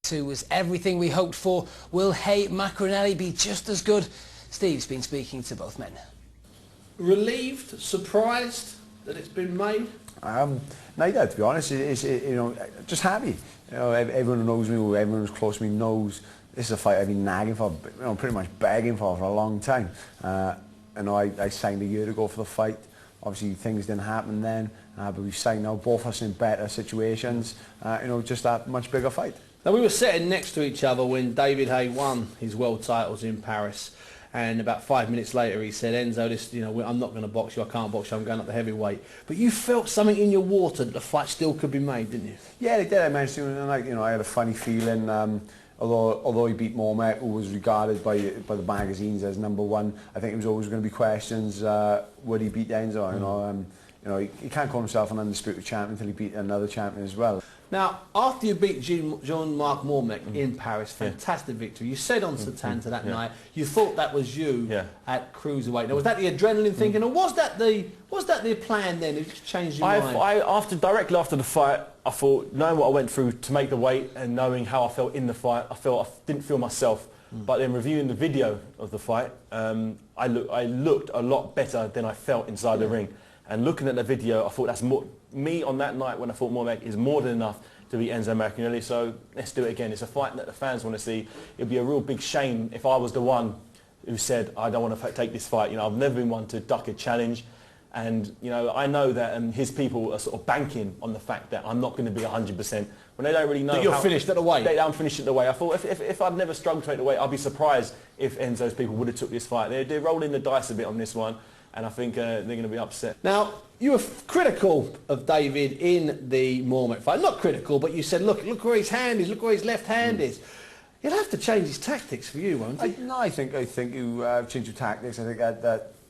2 was everything we hoped for. Will Haye Maccarinelli be just as good? Steve's been speaking to both men. Relieved, surprised that it's been made? Neither, to be honest. You know, just happy. You know, everyone who knows me, everyone who's close to me knows this is a fight I've been nagging for, you know, pretty much begging for a long time. You know, I signed a year ago for the fight. Obviously, things didn't happen then, but we've signed now, both of us in better situations. You know, just that much bigger fight. Now, we were sitting next to each other when David Haye won his world titles in Paris. And about 5 minutes later, he said, "Enzo, this, you know, I'm not going to box you. I can't box you. I'm going up to heavyweight." But you felt something in your water that the fight still could be made, didn't you? Yeah, they did. I managed to, and you know, I had a funny feeling. Although he beat Mohamed, who was regarded by the magazines as #1, I think there was always going to be questions: would he beat Enzo? You know, he can't call himself an undisputed champion until he beat another champion as well. Now, after you beat Jean-Marc Mohamed in Paris, fantastic victory. You said on Satanta that night you thought that was you at cruiserweight. Now, was that the adrenaline thinking, or was that the plan then? It just changed your mind. Directly after the fight, I thought, knowing what I went through to make the weight and knowing how I felt in the fight, I didn't feel myself. But then reviewing the video of the fight, I looked a lot better than I felt inside the ring. And looking at the video, I thought that's more, me on that night when I fought Mohamed is more than enough to beat Enzo Maccarinelli. So let's do it again. It's a fight that the fans want to see. It'd be a real big shame if I was the one who said, I don't want to take this fight. You know, I've never been one to duck a challenge. And, you know, I know that his people are sort of banking on the fact that I'm not going to be 100% when they don't really know. That you're finished at the weight? I'm finished at the weight. I thought if I'd never struggled to take the weight, I'd be surprised if Enzo's people would have took this fight. They're rolling the dice a bit on this one. And I think they're going to be upset. Now, you were critical of David in the Mohamed fight. Not critical, but you said, look where his hand is, look where his left hand is. He'll have to change his tactics for you, won't he? No, I think you change your tactics. I think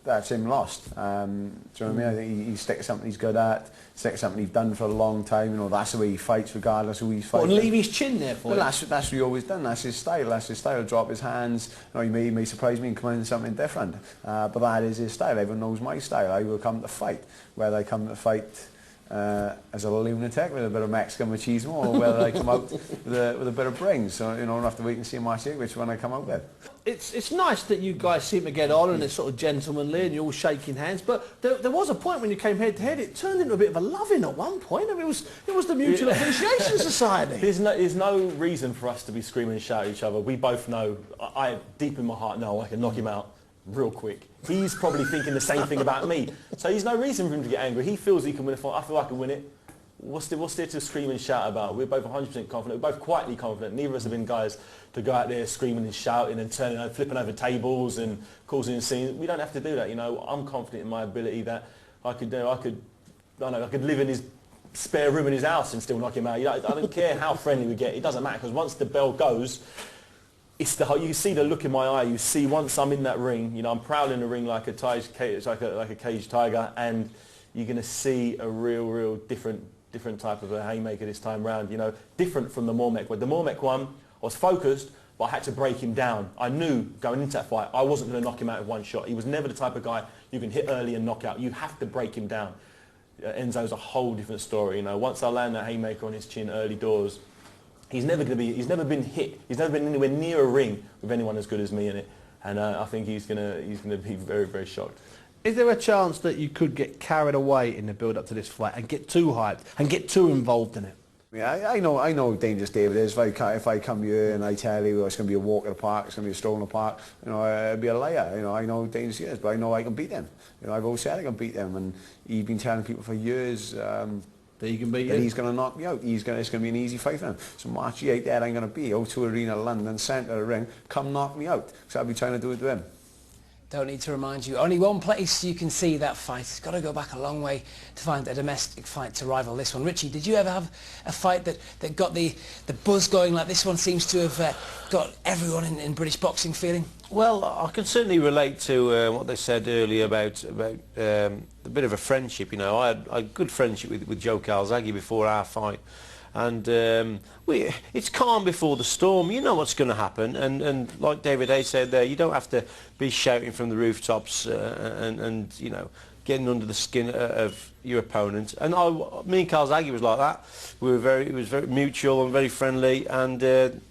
that's him lost. Do you know what I mean? I think he sticks to something he's good at, sticks to something he's done for a long time. You know, that's the way he fights, regardless of who he's fighting. And leave his chin there for him. Well, that's what he's always done. That's his style. That's his style. Drop his hands. You know, he may surprise me and come in something different. But that is his style. Everyone knows my style. I will come to fight. Whether I come to fight as a lunatic with a bit of Mexican machismo, or whether I come out with a bit of brains. So, you know, I'll have to wait and see in March which one I come out with. It's nice that you guys seem to get on and it's sort of gentlemanly and you're all shaking hands, but there was a point when you came head to head, it turned into a bit of a loving at one point. I mean, it was the Mutual Appreciation Society. There's no reason for us to be screaming and shouting at each other. We both know, I deep in my heart know I can knock him out real quick. He's probably thinking the same thing about me. So there's no reason for him to get angry. He feels he can win a fight. I feel I can win it. What's there to scream and shout about? We're both 100% confident. We're both quietly confident. Neither of us have been guys to go out there screaming and shouting and turning over, flipping over tables and causing scenes. We don't have to do that. You know, I'm confident in my ability that I could live in his spare room in his house and still knock him out. You know, I don't care how friendly we get. It doesn't matter, because once the bell goes, it's you see the look in my eye. You see once I'm in that ring, you know, I'm prowling the ring like a caged tiger, and you're going to see a real different type of a haymaker this time round. You know, different from the Mohamed one. The Mohamed one, I was focused, but I had to break him down. I knew going into that fight I wasn't going to knock him out with one shot. He was never the type of guy you can hit early and knock out. You have to break him down. Enzo's a whole different story. You know, once I land that haymaker on his chin early doors, he's never been hit. He's never been anywhere near a ring with anyone as good as me in it. And I think he's gonna be very shocked. Is there a chance that you could get carried away in the build-up to this fight and get too hyped and get too involved in it? Yeah, I know how dangerous David is. If I come here and I tell you it's going to be a walk in the park, it's going to be a stroll in the park, you know, I'd be a liar. You know, I know how dangerous he is, but I know I can beat him. You know, I've always said I can beat him, and he's been telling people for years that he can beat you. He's going to knock me out. It's going to be an easy fight for him. So March 8th, there I'm going to be O2 Arena, London, centre of the ring. Come knock me out, because I'll be trying to do it to him. Don't need to remind you, only one place you can see that fight. It's got to go back a long way to find a domestic fight to rival this one. Richie, did you ever have a fight that got the buzz going like this one seems to have got everyone in British boxing feeling? Well, I can certainly relate to what they said earlier about a bit of a friendship. You know, I had a good friendship with Joe Calzaghe before our fight. And it's calm before the storm. You know what's going to happen, and like David Haye said there, you don't have to be shouting from the rooftops and you know, getting under the skin of your opponent. And me and Calzaghe was like that. It was very mutual and very friendly. And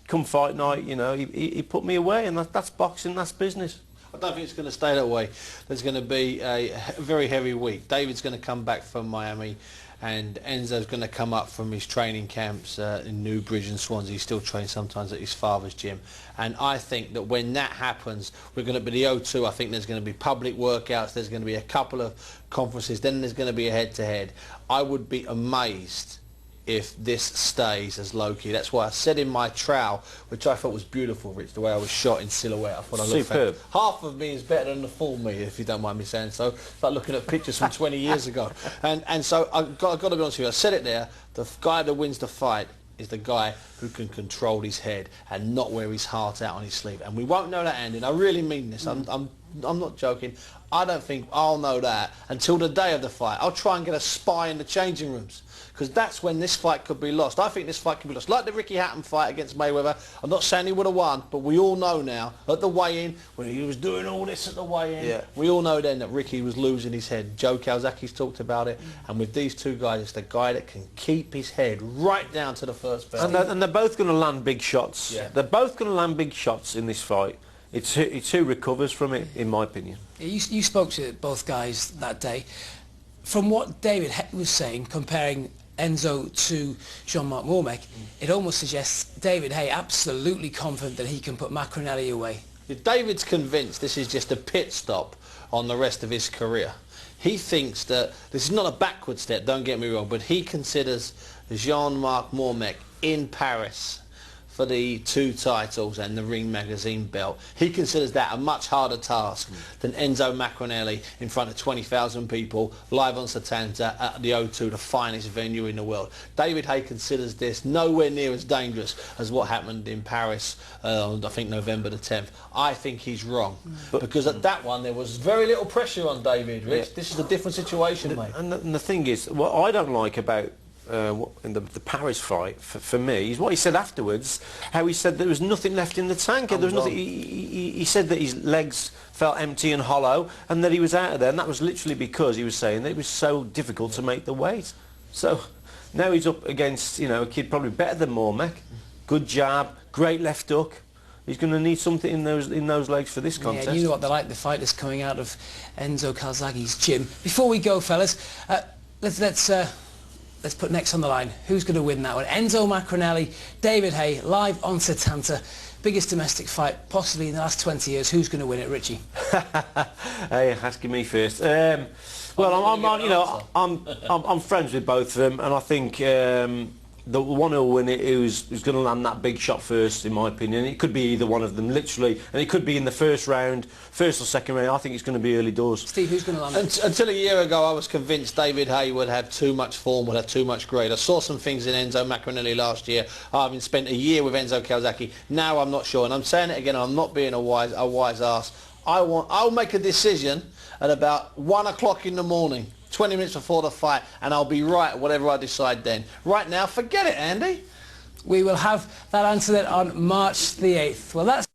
come fight night, you know, he put me away, and that's boxing, that's business. I don't think it's going to stay that way. There's going to be a very heavy week. David's going to come back from Miami, and Enzo's going to come up from his training camps in Newbridge and Swansea. He still trains sometimes at his father's gym. And I think that when that happens, we're going to be the O2. I think there's going to be public workouts. There's going to be a couple of conferences. Then there's going to be a head-to-head. I would be amazed if this stays as low-key. That's why I said in my trowel, which I thought was beautiful, Rich, the way I was shot in silhouette. I thought I looked superb. Half of me is better than the full me, if you don't mind me saying so. Like looking at pictures from 20 years ago. And so I've got to be honest with you. I said it there. The guy that wins the fight is the guy who can control his head and not wear his heart out on his sleeve. And we won't know that ending. I really mean this. I'm not joking. I don't think I'll know that until the day of the fight. I'll try and get a spy in the changing rooms, because that's when this fight could be lost. I think this fight could be lost. Like the Ricky Hatton fight against Mayweather. I'm not saying he would have won, but we all know now, at the weigh-in, when he was doing all this at the weigh-in, we all know then that Ricky was losing his head. Joe Calzaghe's talked about it. And with these two guys, it's the guy that can keep his head right down to the first bell. And they're both going to land big shots. Yeah. They're both going to land big shots in this fight. It's who recovers from it, in my opinion. You spoke to both guys that day. From what David was saying, comparing Enzo to Jean-Marc Mormec, it almost suggests David Haye absolutely confident that he can put Maccarinelli away. If David's convinced this is just a pit stop on the rest of his career, he thinks that this is not a backward step, don't get me wrong, but he considers Jean-Marc Mormec in Paris for the 2 titles and the Ring Magazine belt. He considers that a much harder task than Enzo Maccarinelli in front of 20,000 people live on Setanta at the O2, the finest venue in the world. David Haye considers this nowhere near as dangerous as what happened in Paris on, I think, November the 10th. I think he's wrong. Because at that one there was very little pressure on David, Rich. Yeah. This is a different situation, mate. And the thing is, what I don't like about in the Paris fight, for me, is what he said afterwards, how he said there was nothing left in the tank. There was nothing. He said that his legs felt empty and hollow, and that he was out of there, and that was literally because he was saying that it was so difficult to make the weight. So now he's up against, you know, a kid probably better than Mormec. Good jab, great left hook. He's going to need something in those legs for this contest. Yeah, you know what they're like, the fighters coming out of Enzo Calzaghe's gym. Before we go, fellas, let's put next on the line. Who's going to win that one? Enzo Maccarinelli, David Haye, live on Setanta. Biggest domestic fight possibly in the last 20 years. Who's going to win it, Richie? Hey, asking me first. Well, I'm friends with both of them, and I think the one who'll win it who's going to land that big shot first, in my opinion. It could be either one of them, literally, and it could be in the first round, first or second round. I think it's going to be early doors. Steve, who's going to land it? Until a year ago, I was convinced David Haye would have too much form, would have too much grade. I saw some things in Enzo Maccarinelli last year. I've spent a year with Enzo Calzaghe. Now I'm not sure, and I'm saying it again. I'm not being a wise ass. I'll make a decision at about 1 o'clock in the morning. 20 minutes before the fight, and I'll be right whatever I decide then. Right now, forget it, Andy. We will have that answer then on March the 8th. Well, that's